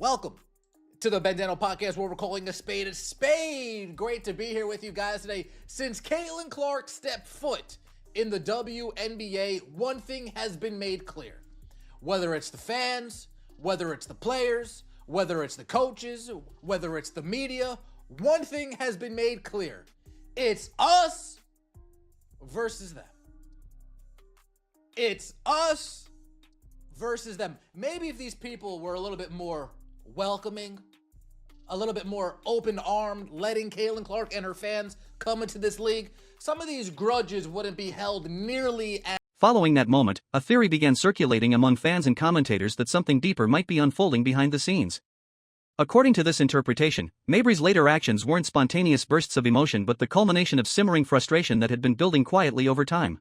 Welcome to the Bandano Podcast, where we're calling a spade a spade. Great to be here with you guys today. Since Caitlin Clark stepped foot in the WNBA, one thing has been made clear. Whether it's the fans, whether it's the players, whether it's the coaches, whether it's the media, one thing has been made clear. It's us versus them. It's us versus them. Maybe if these people were a little bit more welcoming, a little bit more open-armed, letting Caitlin Clark and her fans come into this league, some of these grudges wouldn't be held nearly as... Following that moment, a theory began circulating among fans and commentators that something deeper might be unfolding behind the scenes. According to this interpretation, Mabry's later actions weren't spontaneous bursts of emotion but the culmination of simmering frustration that had been building quietly over time.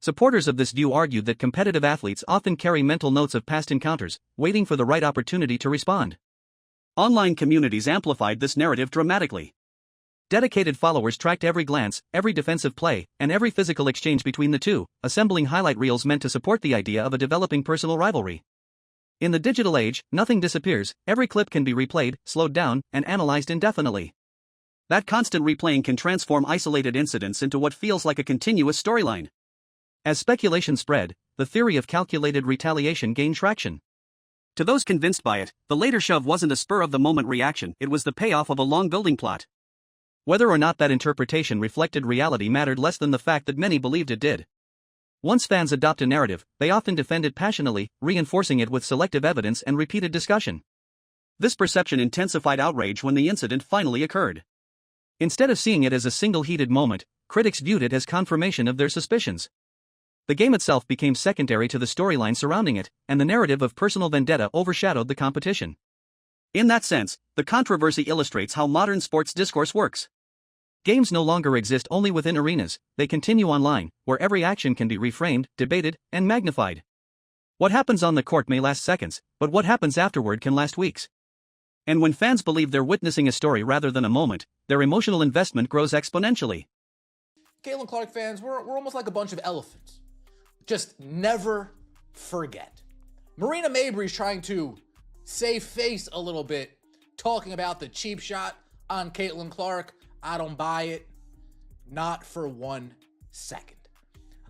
Supporters of this view argued that competitive athletes often carry mental notes of past encounters, waiting for the right opportunity to respond. Online communities amplified this narrative dramatically. Dedicated followers tracked every glance, every defensive play, and every physical exchange between the two, assembling highlight reels meant to support the idea of a developing personal rivalry. In the digital age, nothing disappears, every clip can be replayed, slowed down, and analyzed indefinitely. That constant replaying can transform isolated incidents into what feels like a continuous storyline. As speculation spread, the theory of calculated retaliation gained traction. To those convinced by it, the later shove wasn't a spur-of-the-moment reaction, it was the payoff of a long building plot. Whether or not that interpretation reflected reality mattered less than the fact that many believed it did. Once fans adopt a narrative, they often defend it passionately, reinforcing it with selective evidence and repeated discussion. This perception intensified outrage when the incident finally occurred. Instead of seeing it as a single heated moment, critics viewed it as confirmation of their suspicions. The game itself became secondary to the storyline surrounding it, and the narrative of personal vendetta overshadowed the competition. In that sense, the controversy illustrates how modern sports discourse works. Games no longer exist only within arenas, they continue online, where every action can be reframed, debated, and magnified. What happens on the court may last seconds, but what happens afterward can last weeks. And when fans believe they're witnessing a story rather than a moment, their emotional investment grows exponentially. Caitlin Clark fans, we're almost like a bunch of elephants. Just never forget. Marina Mabry's trying to save face a little bit, talking about the cheap shot on Caitlin Clark. I don't buy it. Not for 1 second.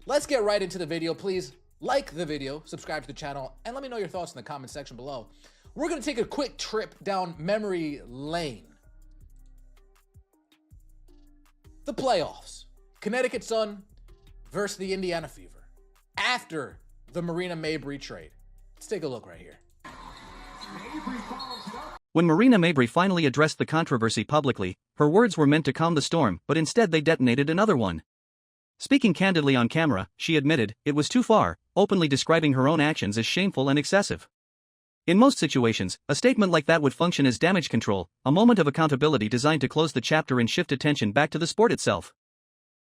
Let's get right into the video. Please like the video, subscribe to the channel, and let me know your thoughts in the comment section below. We're going to take a quick trip down memory lane. The playoffs. Connecticut Sun versus the Indiana Fever. After the Marina Mabry trade. Let's take a look right here. When Marina Mabry finally addressed the controversy publicly, her words were meant to calm the storm, but instead they detonated another one. Speaking candidly on camera, she admitted it was too far, openly describing her own actions as shameful and excessive. In most situations, a statement like that would function as damage control, a moment of accountability designed to close the chapter and shift attention back to the sport itself.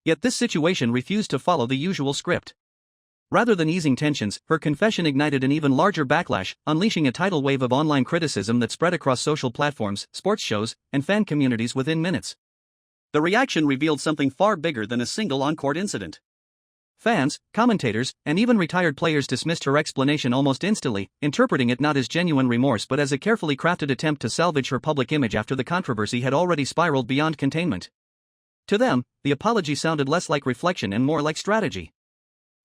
Yet this situation refused to follow the usual script. Rather than easing tensions, her confession ignited an even larger backlash, unleashing a tidal wave of online criticism that spread across social platforms, sports shows, and fan communities within minutes. The reaction revealed something far bigger than a single on-court incident. Fans, commentators, and even retired players dismissed her explanation almost instantly, interpreting it not as genuine remorse but as a carefully crafted attempt to salvage her public image after the controversy had already spiraled beyond containment. To them, the apology sounded less like reflection and more like strategy.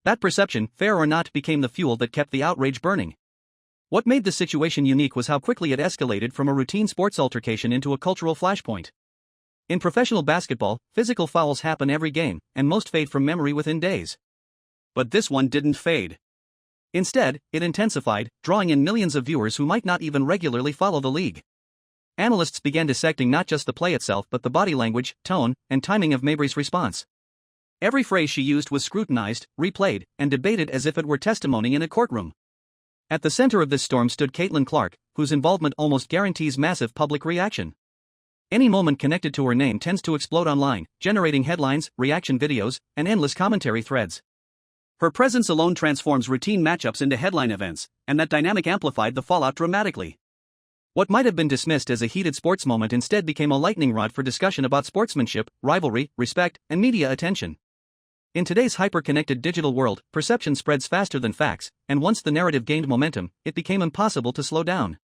That perception, fair or not, became the fuel that kept the outrage burning. What made the situation unique was how quickly it escalated from a routine sports altercation into a cultural flashpoint. In professional basketball, physical fouls happen every game, and most fade from memory within days. But this one didn't fade. Instead, it intensified, drawing in millions of viewers who might not even regularly follow the league. Analysts began dissecting not just the play itself but the body language, tone, and timing of Mabry's response. Every phrase she used was scrutinized, replayed, and debated as if it were testimony in a courtroom. At the center of this storm stood Caitlin Clark, whose involvement almost guarantees massive public reaction. Any moment connected to her name tends to explode online, generating headlines, reaction videos, and endless commentary threads. Her presence alone transforms routine matchups into headline events, and that dynamic amplified the fallout dramatically. What might have been dismissed as a heated sports moment instead became a lightning rod for discussion about sportsmanship, rivalry, respect, and media attention. In today's hyper-connected digital world, perception spreads faster than facts, and once the narrative gained momentum, it became impossible to slow down.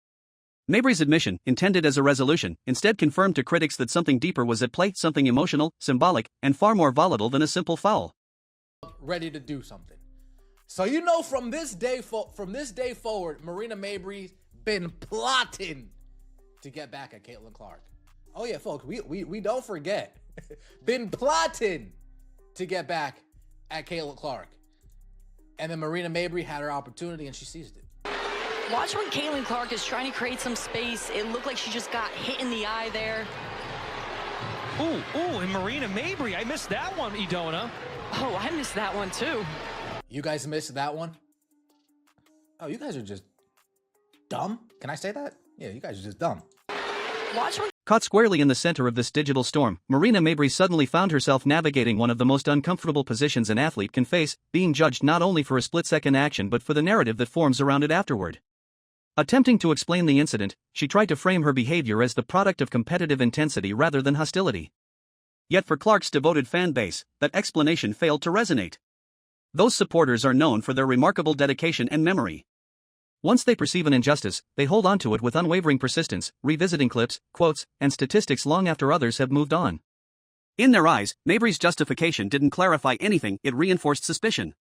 Mabry's admission, intended as a resolution, instead confirmed to critics that something deeper was at play, something emotional, symbolic, and far more volatile than a simple foul. Ready to do something. So you know, from this day forward, Marina Mabry's been plotting to get back at Caitlin Clark. Oh yeah, folks, we don't forget. Been plotting to get back at Caitlin Clark. And then Marina Mabry had her opportunity and she seized it. Watch when Caitlin Clark is trying to create some space. It looked like she just got hit in the eye there. Ooh, and Marina Mabry, I missed that one, Idona. Oh, I missed that one too. You guys missed that one? Oh, you guys are just dumb? Can I say that? Yeah, you guys are just dumb. Watch when Caught squarely in the center of this digital storm, Marina Mabry suddenly found herself navigating one of the most uncomfortable positions an athlete can face, being judged not only for a split-second action but for the narrative that forms around it afterward. Attempting to explain the incident, she tried to frame her behavior as the product of competitive intensity rather than hostility. Yet for Clark's devoted fan base, that explanation failed to resonate. Those supporters are known for their remarkable dedication and memory. Once they perceive an injustice, they hold on to it with unwavering persistence, revisiting clips, quotes, and statistics long after others have moved on. In their eyes, Mabry's justification didn't clarify anything, it reinforced suspicion.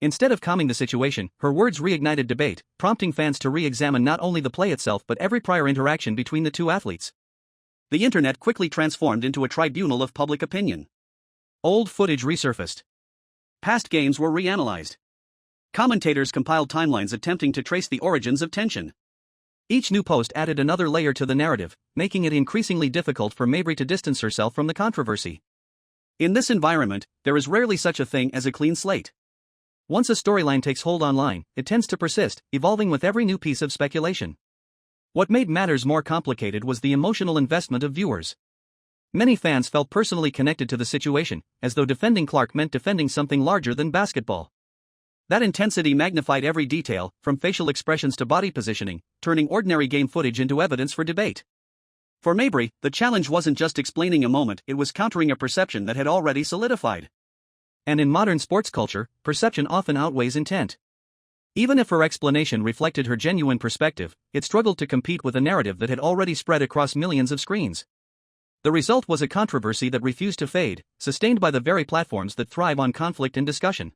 Instead of calming the situation, her words reignited debate, prompting fans to re-examine not only the play itself but every prior interaction between the two athletes. The internet quickly transformed into a tribunal of public opinion. Old footage resurfaced. Past games were reanalyzed. Commentators compiled timelines attempting to trace the origins of tension. Each new post added another layer to the narrative, making it increasingly difficult for Mabry to distance herself from the controversy. In this environment, there is rarely such a thing as a clean slate. Once a storyline takes hold online, it tends to persist, evolving with every new piece of speculation. What made matters more complicated was the emotional investment of viewers. Many fans felt personally connected to the situation, as though defending Clark meant defending something larger than basketball. That intensity magnified every detail, from facial expressions to body positioning, turning ordinary game footage into evidence for debate. For Mabry, the challenge wasn't just explaining a moment, it was countering a perception that had already solidified. And in modern sports culture, perception often outweighs intent. Even if her explanation reflected her genuine perspective, it struggled to compete with a narrative that had already spread across millions of screens. The result was a controversy that refused to fade, sustained by the very platforms that thrive on conflict and discussion.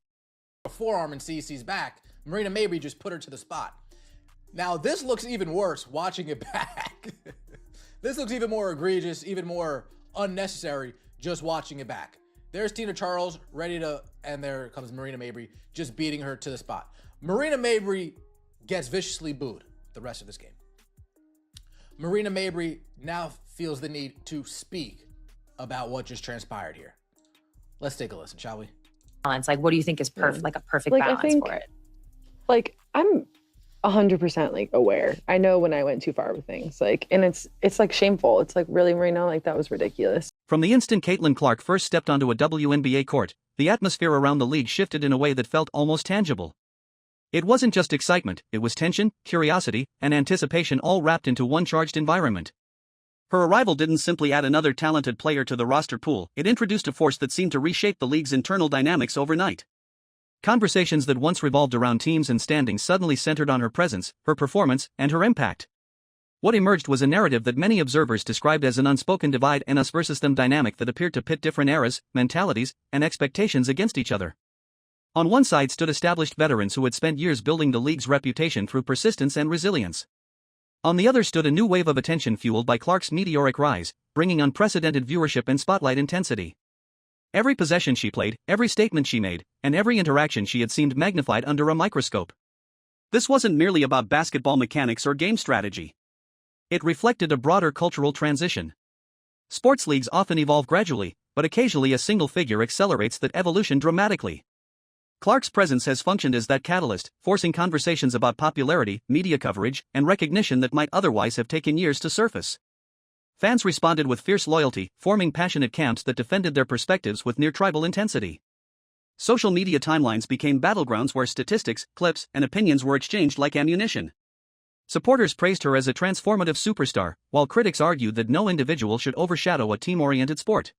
A forearm in CC's back, Marina Mabry just put her to the spot. Now this looks even worse watching it back. This looks even more egregious, even more unnecessary just watching it back. There's Tina Charles ready to, and there comes Marina Mabry just beating her to the spot. Marina Mabry gets viciously booed the rest of this game. Marina Mabry now feels the need to speak about what just transpired here. Let's take a listen, shall we? Balance. Like, what do you think is perfect, like a perfect Like, balance I think, for it? Like, I'm 100% like aware. I know when I went too far with things. Like, and it's like shameful. It's like, really, Marina, like that was ridiculous. From the instant Caitlin Clark first stepped onto a WNBA court, the atmosphere around the league shifted in a way that felt almost tangible. It wasn't just excitement, it was tension, curiosity, and anticipation all wrapped into one charged environment. Her arrival didn't simply add another talented player to the roster pool, it introduced a force that seemed to reshape the league's internal dynamics overnight. Conversations that once revolved around teams and standings suddenly centered on her presence, her performance, and her impact. What emerged was a narrative that many observers described as an unspoken divide and us versus them dynamic that appeared to pit different eras, mentalities, and expectations against each other. On one side stood established veterans who had spent years building the league's reputation through persistence and resilience. On the other stood a new wave of attention fueled by Clark's meteoric rise, bringing unprecedented viewership and spotlight intensity. Every possession she played, every statement she made, and every interaction she had seemed magnified under a microscope. This wasn't merely about basketball mechanics or game strategy. It reflected a broader cultural transition. Sports leagues often evolve gradually, but occasionally a single figure accelerates that evolution dramatically. Clark's presence has functioned as that catalyst, forcing conversations about popularity, media coverage, and recognition that might otherwise have taken years to surface. Fans responded with fierce loyalty, forming passionate camps that defended their perspectives with near-tribal intensity. Social media timelines became battlegrounds where statistics, clips, and opinions were exchanged like ammunition. Supporters praised her as a transformative superstar, while critics argued that no individual should overshadow a team-oriented sport.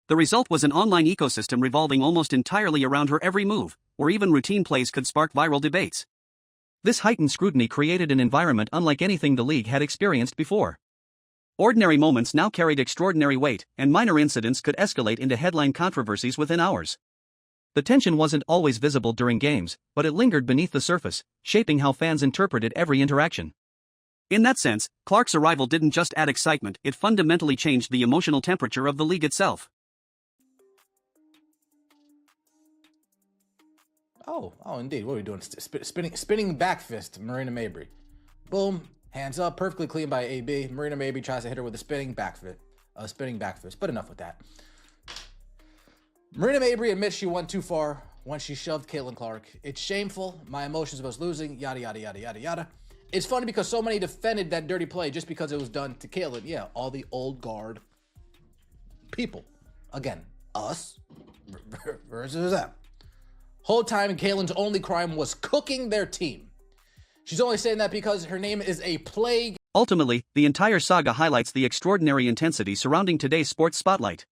The result was an online ecosystem revolving almost entirely around her every move, where even routine plays could spark viral debates. This heightened scrutiny created an environment unlike anything the league had experienced before. Ordinary moments now carried extraordinary weight, and minor incidents could escalate into headline controversies within hours. The tension wasn't always visible during games, but it lingered beneath the surface, shaping how fans interpreted every interaction. In that sense, Clark's arrival didn't just add excitement, it fundamentally changed the emotional temperature of the league itself. Oh, indeed. What are we doing? Spinning back fist, Marina Mabrey. Boom, hands up, perfectly clean by AB. Marina Mabrey tries to hit her with a spinning back fist. But enough with that. Marina Mabrey admits she went too far when she shoved Caitlin Clark. It's shameful. My emotions was losing. Yada yada yada yada yada. It's funny because so many defended that dirty play just because it was done to Caitlin. Yeah, all the old guard people. Again, us versus them. Whole time, Caitlin's only crime was cooking their team. She's only saying that because her name is a plague. Ultimately, the entire saga highlights the extraordinary intensity surrounding today's sports spotlight.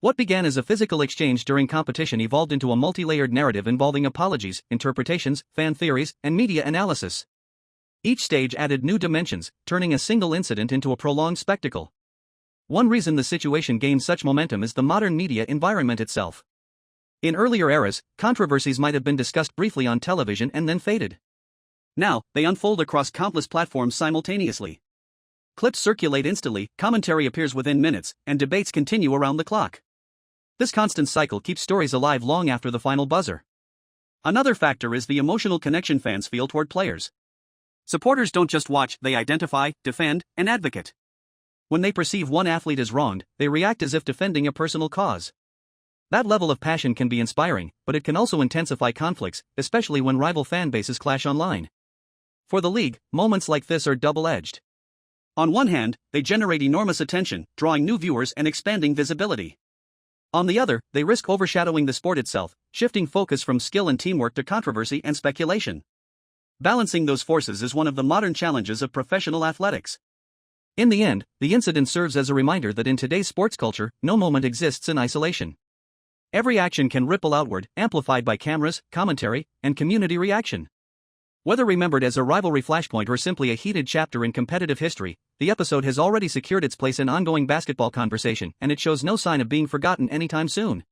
What began as a physical exchange during competition evolved into a multi-layered narrative involving apologies, interpretations, fan theories, and media analysis. Each stage added new dimensions, turning a single incident into a prolonged spectacle. One reason the situation gained such momentum is the modern media environment itself. In earlier eras, controversies might have been discussed briefly on television and then faded. Now, they unfold across countless platforms simultaneously. Clips circulate instantly, commentary appears within minutes, and debates continue around the clock. This constant cycle keeps stories alive long after the final buzzer. Another factor is the emotional connection fans feel toward players. Supporters don't just watch, they identify, defend, and advocate. When they perceive one athlete as wronged, they react as if defending a personal cause. That level of passion can be inspiring, but it can also intensify conflicts, especially when rival fan bases clash online. For the league, moments like this are double-edged. On one hand, they generate enormous attention, drawing new viewers and expanding visibility. On the other, they risk overshadowing the sport itself, shifting focus from skill and teamwork to controversy and speculation. Balancing those forces is one of the modern challenges of professional athletics. In the end, the incident serves as a reminder that in today's sports culture, no moment exists in isolation. Every action can ripple outward, amplified by cameras, commentary, and community reaction. Whether remembered as a rivalry flashpoint or simply a heated chapter in competitive history, the episode has already secured its place in ongoing basketball conversation, and it shows no sign of being forgotten anytime soon.